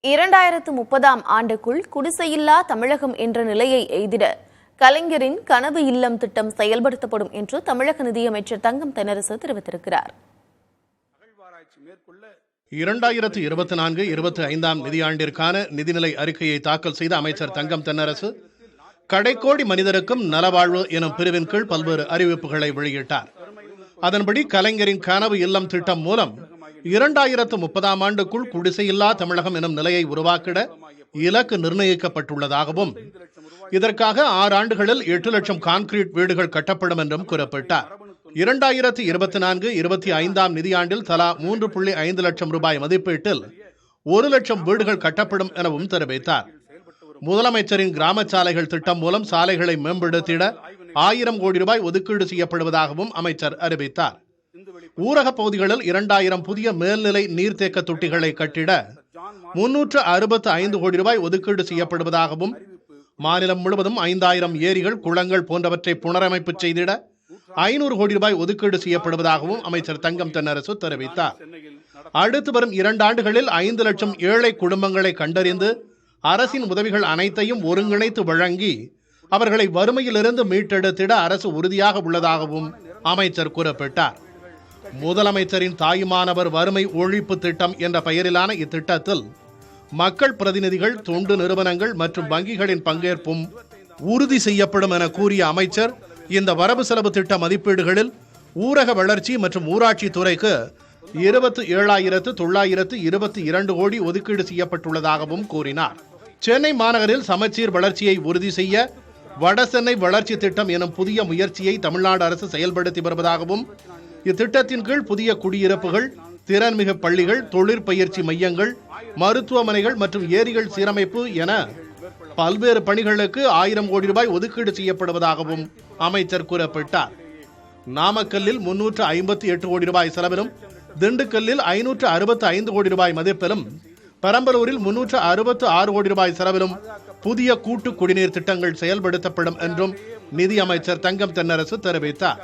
2030ஆம் ஆண்டுக்குள் குடிசையில்லா தமிழகம் என்ற நிலையை எய்திட கலைஞரின் கனவு இல்லம் திட்டம் செயல்படுத்தப்படும் என்று தமிழக நிதியமைச்சர் தங்கம் தென்னரசு தெரிவித்திருக்கிறார். 2024-25ஆம் நிதியாண்டிற்கான நிதிநிலை அறிக்கையை தாக்கல் செய்த அமைச்சர் தங்கம் தென்னரசு கடைக்கோடி மனிதருக்கும் நலவாழ்வு எனும் பிரிவின் கீழ் பல்வேறு அறிவிப்புகளை வெளியிட்டார். அதன்படி கலைஞரின் கனவு இல்லம் திட்டம் மூலம் 2030ஆம் ஆண்டுக்குள் குடிசையில்லா தமிழகம் எனும் நிலையை உருவாக்கிட இலக்கு நிர்ணயிக்கப்பட்டுள்ளதாகவும் இதற்காக 6 ஆண்டுகளில் 8 லட்சம் கான்கிரீட் வீடுகள் கட்டப்படும் என்றும் குறிப்பிட்டார். 2024-25ஆம் நிதியாண்டில் தலா 3.5 லட்சம் ரூபாய் மதிப்பீட்டில் 1 லட்சம் வீடுகள் கட்டப்படும் எனவும் தெரிவித்தார். முதலமைச்சரின் கிராம சாலைகள் திட்டம் மூலம் சாலைகளை மேம்படுத்திட 1000 கோடி ரூபாய் ஒதுக்கீடு செய்யப்படுவதாகவும் அமைச்சர் அறிவித்தார். ஊரக பகுதிகளில் 2000 புதிய மேல்நிலை நீர்த்தேக்க தொட்டிகளை கட்டிட 365 கோடி ரூபாய் ஒதுக்கீடு செய்யப்படுவதாகவும் மாநிலம் முழுவதும் 5000 ஏரிகள் குளங்கள் போன்றவற்றை புனரமைப்பு செய்திட 500 கோடி ரூபாய் ஒதுக்கீடு செய்யப்படுவதாகவும் அமைச்சர் தங்கம் தென்னரசு தெரிவித்தார். அடுத்து வரும் 2 ஆண்டுகளில் 5 லட்சம் ஏழை குடும்பங்களை கண்டறிந்து அரசின் உதவிகள் அனைத்தையும் ஒருங்கிணைத்து வழங்கி அவர்களை வறுமையிலிருந்து மீட்டெடுத்திட அரசு உறுதியாக உள்ளதாகவும் அமைச்சர் குறிப்பிட்டார். முதலமைச்சரின் தாயுமானவர் வறுமை ஒழிப்பு திட்டம் என்ற பெயரிலான இத்திட்டத்தில் மக்கள் பிரதிநிதிகள், தொண்டு நிறுவனங்கள் மற்றும் வங்கிகளின் பங்கேற்பும் உறுதி செய்யப்படும் என கூறிய அமைச்சர், இந்த வரவு செலவு திட்ட மதிப்பீடுகளில் ஊரக வளர்ச்சி மற்றும் ஊராட்சி துறைக்கு 27,922 கோடி ஒதுக்கீடு செய்யப்பட்டுள்ளதாகவும் கூறினார். சென்னை மாநகரில் சமச்சீர் வளர்ச்சியை உறுதி செய்ய வடசென்னை வளர்ச்சி திட்டம் எனும் புதிய முயற்சியை தமிழ்நாடு அரசு செயல்படுத்தி வருவதாகவும் இத்திட்டத்தின் கீழ் புதிய குடியிருப்புகள், திறன்மிகு பள்ளிகள், தொழிற்பயிற்சி மையங்கள், மருத்துவமனைகள் மற்றும் ஏரிகள் சீரமைப்பு என பல்வேறு பணிகளுக்கு 1000 கோடி ரூபாய் ஒதுக்கீடு செய்யப்படுவதாகவும் அமைச்சர் குறிப்பிட்டார். நாமக்கல்லில் 358 கோடி ரூபாய் செலவிலும், திண்டுக்கல்லில் 565 கோடி ரூபாய் மதிப்பிலும், பெரம்பலூரில் 366 கோடி ரூபாய் செலவிலும் புதிய கூட்டு குடிநீர் திட்டங்கள் செயல்படுத்தப்படும் என்றும் நிதியமைச்சர் தங்கம் தென்னரசு தெரிவித்தார்.